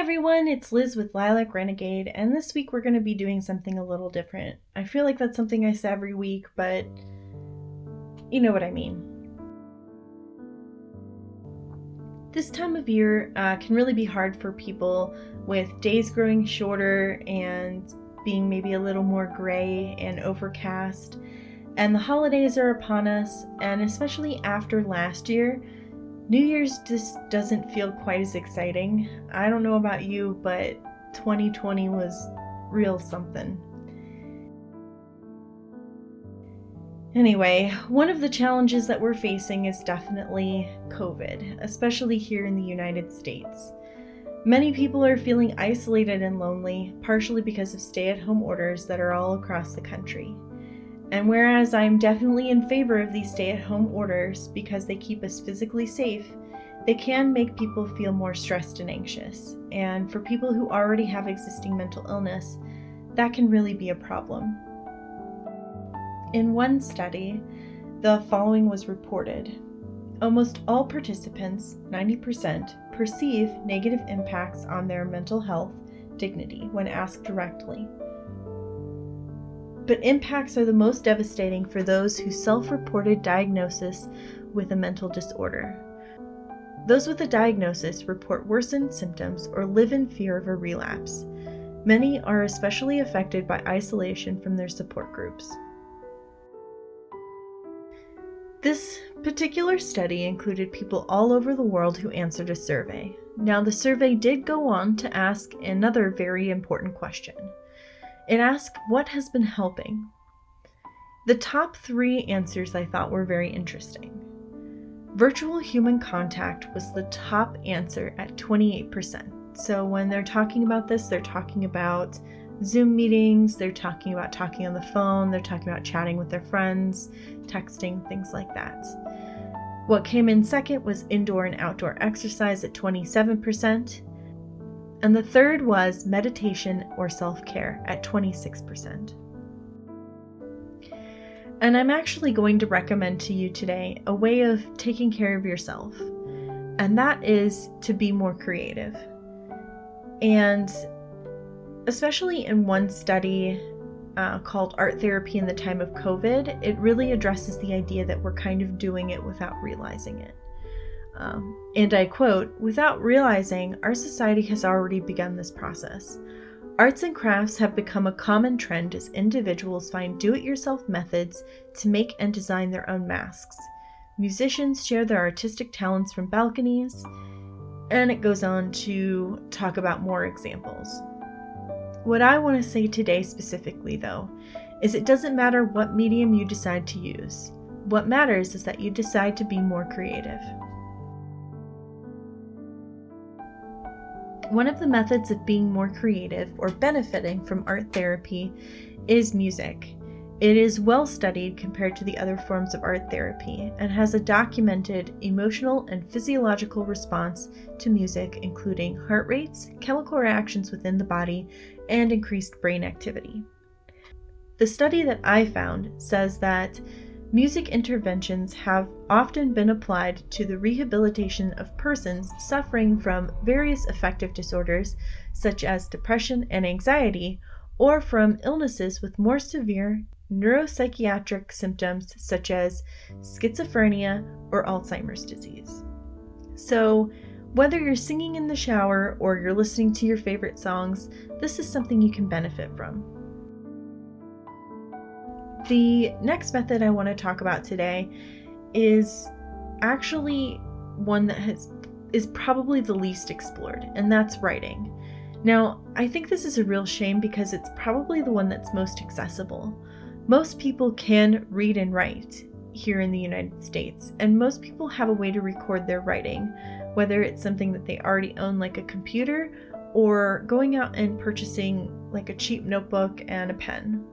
everyone, it's Liz with Lilac Renegade, and this week we're going to be doing something a little different. I feel like that's something I say every week, but you know what I mean. This time of year can really be hard for people with days growing shorter and being maybe a little more gray and overcast. And the holidays are upon us, and especially after last year, New Year's just doesn't feel quite as exciting. I don't know about you, but 2020 was real something. Anyway, one of the challenges that we're facing is definitely COVID, especially here in the United States. Many people are feeling isolated and lonely, partially because of stay-at-home orders that are all across the country. And whereas I'm definitely in favor of these stay-at-home orders because they keep us physically safe, they can make people feel more stressed and anxious. And for people who already have existing mental illness, that can really be a problem. In one study, the following was reported. Almost all participants, 90%, perceive negative impacts on their mental health, dignity, when asked directly. But impacts are the most devastating for those who self-reported diagnosis with a mental disorder. Those with a diagnosis report worsened symptoms or live in fear of a relapse. Many are especially affected by isolation from their support groups. This particular study included people all over the world who answered a survey. Now, the survey did go on to ask another very important question. It asked, what has been helping? The top 3 answers I thought were very interesting. Virtual human contact was the top answer at 28%. So when they're talking about this, they're talking about Zoom meetings, they're talking about talking on the phone, they're talking about chatting with their friends, texting, things like that. What came in second was indoor and outdoor exercise at 27%. And the third was meditation or self-care at 26%. And I'm actually going to recommend to you today a way of taking care of yourself, and that is to be more creative. And especially in one study called Art Therapy in the Time of COVID, it really addresses the idea that we're kind of doing it without realizing it. And I quote, "Without realizing, our society has already begun this process. Arts and crafts have become a common trend as individuals find do-it-yourself methods to make and design their own masks. Musicians share their artistic talents from balconies," and it goes on to talk about more examples. What I want to say today specifically, though, is it doesn't matter what medium you decide to use. What matters is that you decide to be more creative. One of the methods of being more creative or benefiting from art therapy is music. It is well studied compared to the other forms of art therapy and has a documented emotional and physiological response to music, including heart rates, chemical reactions within the body, and increased brain activity. The study that I found says that music interventions have often been applied to the rehabilitation of persons suffering from various affective disorders, such as depression and anxiety, or from illnesses with more severe neuropsychiatric symptoms, such as schizophrenia or Alzheimer's disease. So, whether you're singing in the shower or you're listening to your favorite songs, this is something you can benefit from. The next method I want to talk about today is actually one that is probably the least explored, and that's writing. Now, I think this is a real shame because it's probably the one that's most accessible. Most people can read and write here in the United States, and most people have a way to record their writing, whether it's something that they already own like a computer or going out and purchasing like a cheap notebook and a pen.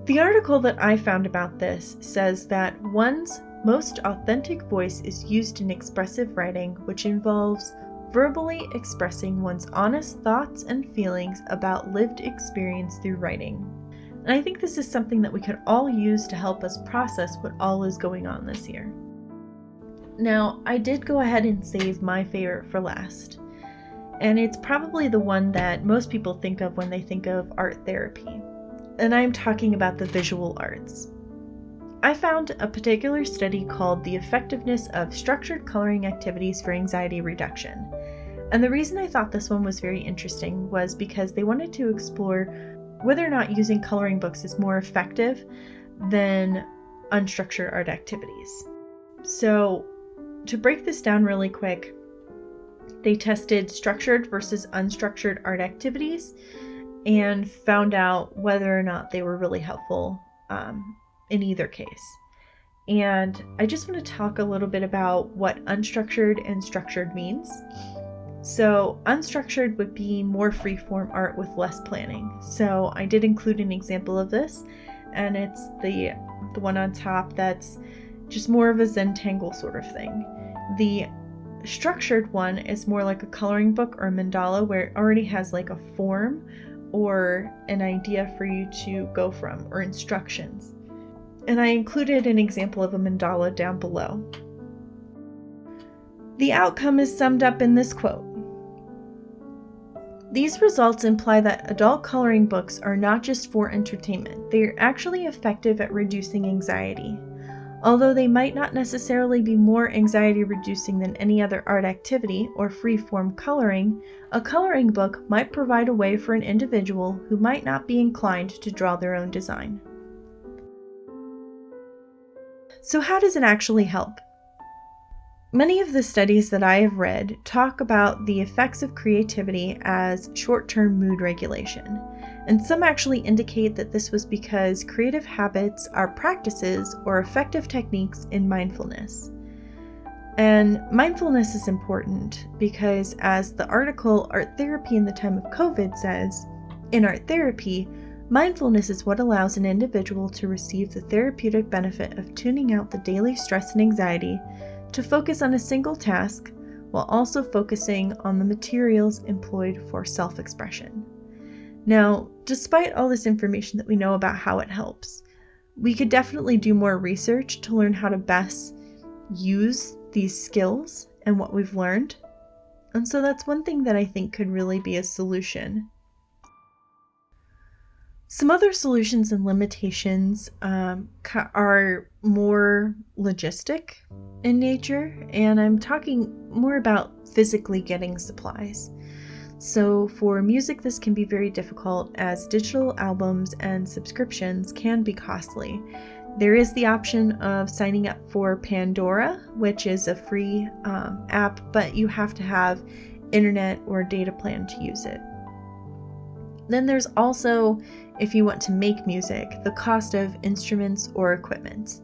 The article that I found about this says that one's most authentic voice is used in expressive writing, which involves verbally expressing one's honest thoughts and feelings about lived experience through writing. And I think this is something that we could all use to help us process what all is going on this year. Now, I did go ahead and save my favorite for last. and it's probably the one that most people think of when they think of art therapy. And I'm talking about the visual arts. I found a particular study called The Effectiveness of Structured Coloring Activities for Anxiety Reduction. And the reason I thought this one was very interesting was because they wanted to explore whether or not using coloring books is more effective than unstructured art activities. So, to break this down really quick, they tested structured versus unstructured art activities and found out whether or not they were really helpful in either case. And I just want to talk a little bit about what unstructured and structured means. So unstructured would be more free-form art with less planning. So I did include an example of this, and it's the one on top that's just more of a Zentangle sort of thing. The structured one is more like a coloring book or a mandala where it already has like a form or an idea for you to go from, or instructions. And I included an example of a mandala down below. The outcome is summed up in this quote. These results imply that adult coloring books are not just for entertainment, they are actually effective at reducing anxiety. Although they might not necessarily be more anxiety reducing than any other art activity or free-form coloring, a coloring book might provide a way for an individual who might not be inclined to draw their own design. So how does it actually help? Many of the studies that I have read talk about the effects of creativity as short-term mood regulation, and some actually indicate that this was because creative habits are practices or effective techniques in mindfulness. And mindfulness is important because, as the article Art Therapy in the Time of COVID says, in art therapy, mindfulness is what allows an individual to receive the therapeutic benefit of tuning out the daily stress and anxiety to focus on a single task while also focusing on the materials employed for self-expression. Now, despite all this information that we know about how it helps, we could definitely do more research to learn how to best use these skills and what we've learned. And so that's one thing that I think could really be a solution. Some other solutions and limitations are more logistic in nature, and I'm talking more about physically getting supplies. So for music, this can be very difficult as digital albums and subscriptions can be costly. There is the option of signing up for Pandora, which is a free app, but you have to have internet or data plan to use it. Then there's also, if you want to make music, the cost of instruments or equipment.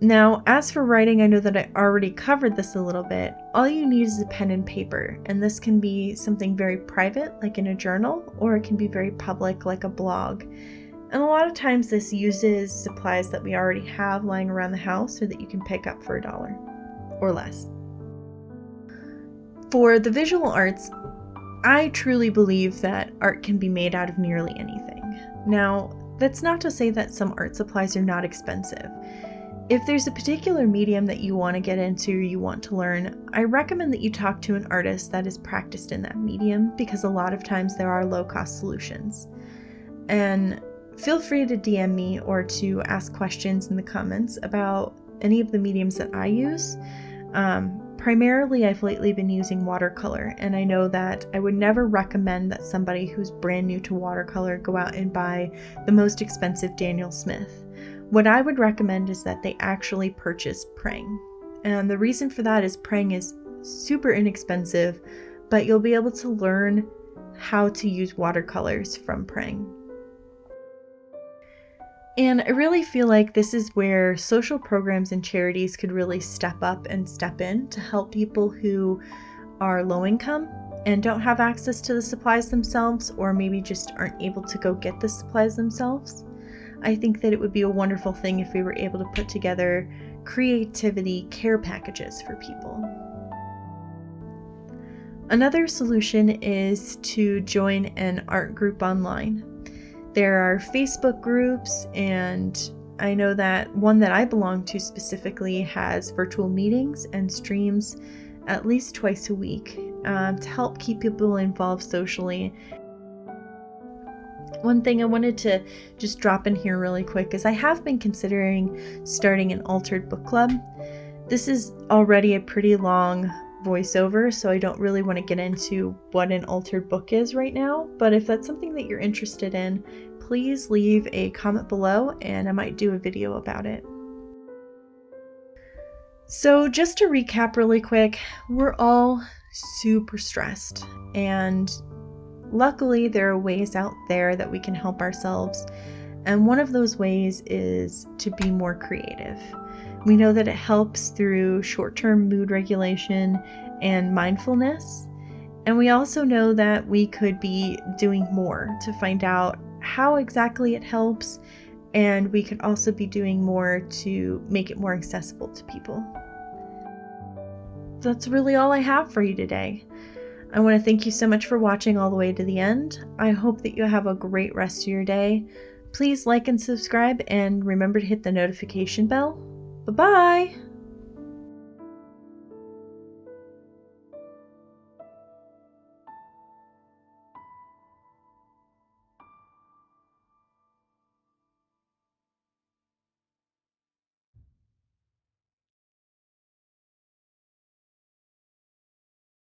Now, as for writing, I know that I already covered this a little bit. All you need is a pen and paper, and this can be something very private, like in a journal, or it can be very public, like a blog. And a lot of times this uses supplies that we already have lying around the house so that you can pick up for $1 or less. For the visual arts, I truly believe that art can be made out of nearly anything. Now, that's not to say that some art supplies are not expensive. If there's a particular medium that you want to get into or you want to learn, I recommend that you talk to an artist that is practiced in that medium, because a lot of times there are low-cost solutions. And feel free to DM me or to ask questions in the comments about any of the mediums that I use. Primarily, I've lately been using watercolor, and I know that I would never recommend that somebody who's brand new to watercolor go out and buy the most expensive Daniel Smith. What I would recommend is that they actually purchase Prang. And the reason for that is Prang is super inexpensive, but you'll be able to learn how to use watercolors from Prang. And I really feel like this is where social programs and charities could really step up and step in to help people who are low income and don't have access to the supplies themselves, or maybe just aren't able to go get the supplies themselves. I think that it would be a wonderful thing if we were able to put together creativity care packages for people. Another solution is to join an art group online. There are Facebook groups, and I know that one that I belong to specifically has virtual meetings and streams at least twice a week. to help keep people involved socially. One thing I wanted to just drop in here really quick is I have been considering starting an altered book club. This is already a pretty long voiceover, so I don't really want to get into what an altered book is right now, but if that's something that you're interested in, please leave a comment below and I might do a video about it. So just to recap really quick, we're all super stressed, and luckily there are ways out there that we can help ourselves, and one of those ways is to be more creative. We know that it helps through short-term mood regulation and mindfulness, and we also know that we could be doing more to find out how exactly it helps, and we could also be doing more to make it more accessible to people. That's really all I have for you today. I want to thank you so much for watching all the way to the end. I hope that you have a great rest of your day. Please like and subscribe, and remember to hit the notification bell. Bye-bye!